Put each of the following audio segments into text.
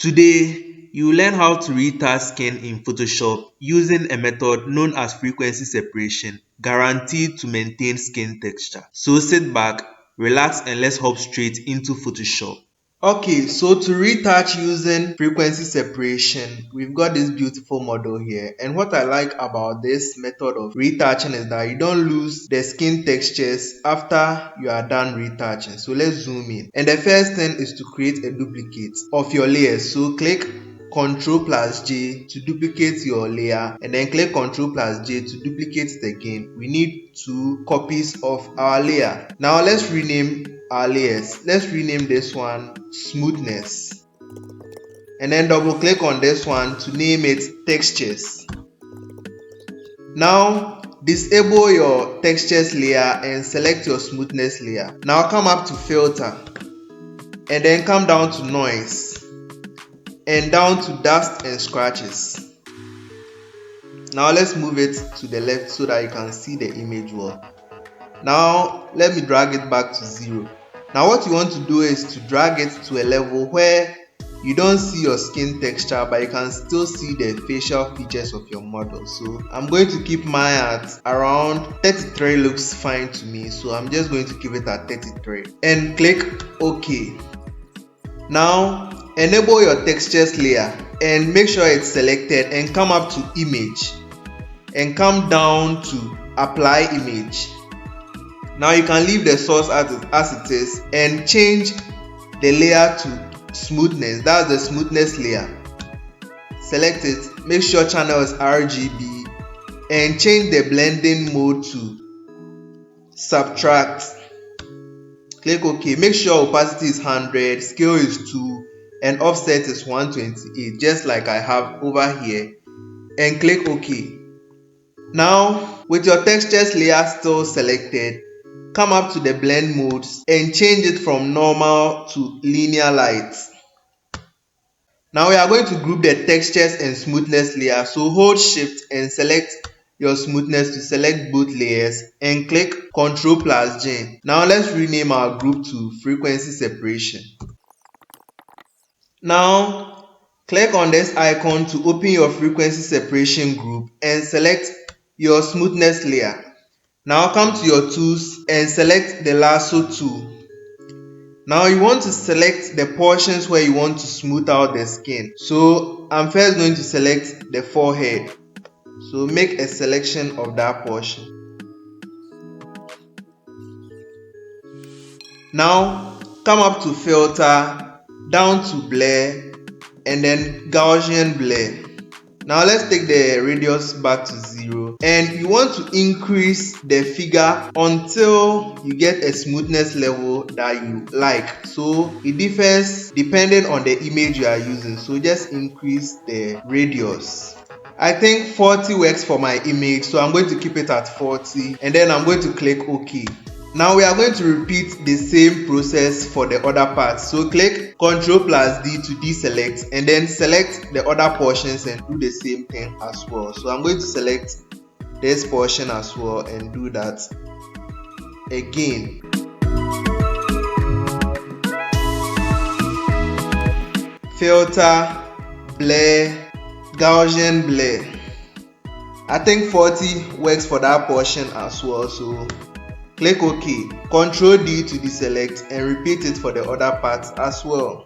Today, you will learn how to retouch skin in Photoshop using a method known as frequency separation, guaranteed to maintain skin texture. So sit back, relax, and let's hop straight into Photoshop. Okay, so to retouch using frequency separation, we've got this beautiful model here. And what I like about this method of retouching is that you don't lose the skin textures after you are done retouching. So let's zoom in. And the first thing is to create a duplicate of your layers. So click Ctrl plus J to duplicate your layer, and then click Ctrl plus J to duplicate it again. We need 2 copies of our layer. Now let's rename our layers. Let's rename this one smoothness, and then double click on this one to name it textures. Now disable your textures layer and select your smoothness layer. Now come up to filter, and then come down to noise, and down to dust and scratches. Now let's move it to the left so that you can see the image well. Now let me drag it back to 0. Now what you want to do is to drag it to a level where you don't see your skin texture, but you can still see the facial features of your model. So I'm going to keep mine at around 33. Looks fine to me, so I'm just going to keep it at 33 and click OK. Now enable your textures layer and make sure it's selected, and come up to image and come down to apply image. Now you can leave the source as it is and change the layer to smoothness. That's the smoothness layer. Select it, make sure channel is RGB, and change the blending mode to subtract. Click OK. Make sure opacity is 100, scale is 2, and offset is 128, just like I have over here, and click OK. Now with your textures layer still selected, come up to the blend modes and change it from normal to linear light. Now we are going to group the textures and smoothness layer, so hold shift and select your smoothness to select both layers, and click Ctrl plus J. Now let's rename our group to frequency separation. Now click on this icon to open your frequency separation group and select your smoothness layer. Now come to your tools and select the lasso tool. Now you want to select the portions where you want to smooth out the skin. So I'm first going to select the forehead. So make a selection of that portion. Now come up to filter, down to blur, and then Gaussian blur. Now let's take the radius back to 0, and you want to increase the figure until you get a smoothness level that you like. So it differs depending on the image you are using, so just increase the radius. I think 40 works for my image, so I'm going to keep it at 40, and then I'm going to click OK. Now we are going to repeat the same process for the other parts. So click Ctrl plus D to deselect, and then select the other portions and do the same thing as well. So I'm going to select this portion as well and do that again. Filter, blur, Gaussian blur. I think 40 works for that portion as well, so click OK. Ctrl D to deselect and repeat it for the other parts as well.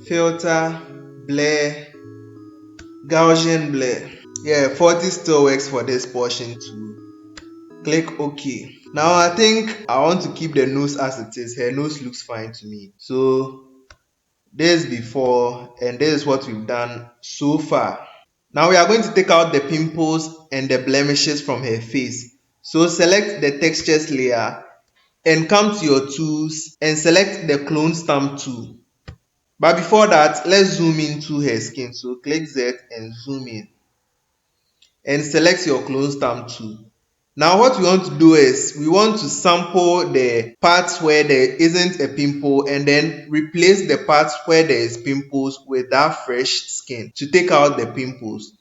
Filter, blur, Gaussian blur. Yeah, 40 still works for this portion too. Click OK. Now I think I want to keep the nose as it is. Her nose looks fine to me. So this before, and this is what we've done so far. Now we are going to take out the pimples and the blemishes from her face. So select the textures layer and come to your tools and select the clone stamp tool. But before that, let's zoom into her skin. So click Z and zoom in and select your clone stamp tool. Now what we want to do is we want to sample the parts where there isn't a pimple and then replace the parts where there is pimples with that fresh skin to take out the pimples.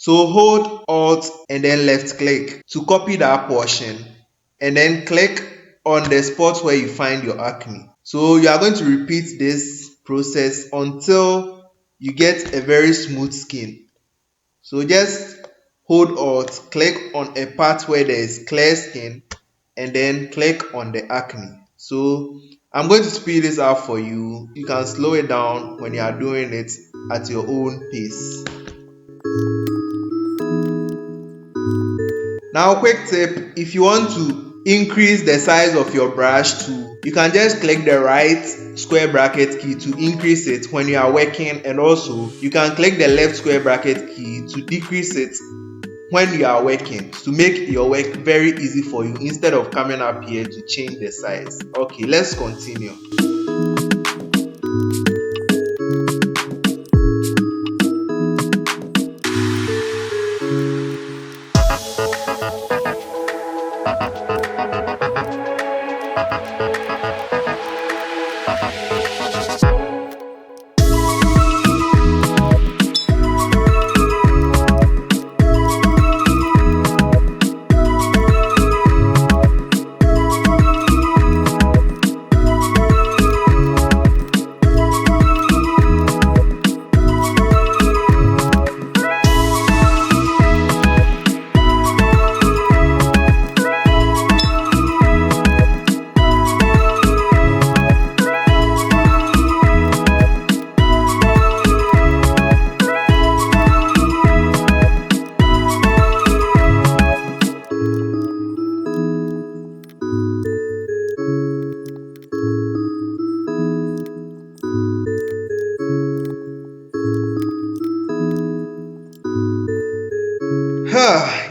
So hold Alt and then left click to copy that portion, and then click on the spot where you find your acne. So you are going to repeat this process until you get a very smooth skin. So just hold Alt, click on a part where there is clear skin, and then click on the acne. So I'm going to speed this up for you. You can slow it down when you are doing it at your own pace. Now, quick tip, if you want to increase the size of your brush tool, you can just click the right square bracket key to increase it when you are working, and also you can click the left square bracket key to decrease it when you are working, to make your work very easy for you instead of coming up here to change the size. Okay, let's continue.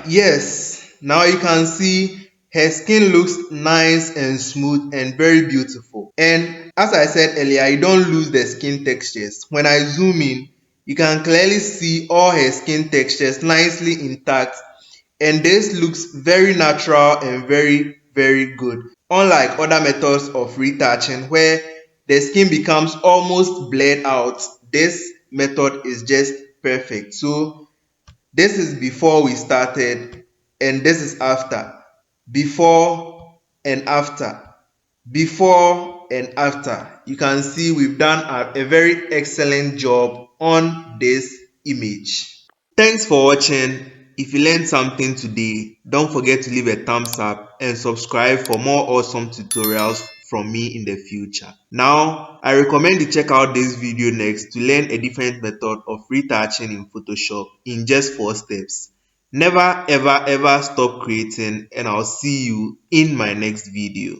Yes, now you can see her skin looks nice and smooth and very beautiful. And as I said earlier, you don't lose the skin textures. When I zoom in, you can clearly see all her skin textures nicely intact, and this looks very natural and very good. Unlike other methods of retouching where the skin becomes almost blurred out, this method is just perfect. So this is before we started, and this is after. Before and after. Before and after. You can see we've done a very excellent job on this image. Thanks for watching. If you learned something today, don't forget to leave a thumbs up and subscribe for more awesome tutorials from me in the future. Now, I recommend you check out this video next to learn a different method of retouching in Photoshop in just 4 steps. Never ever stop creating, and I'll see you in my next video.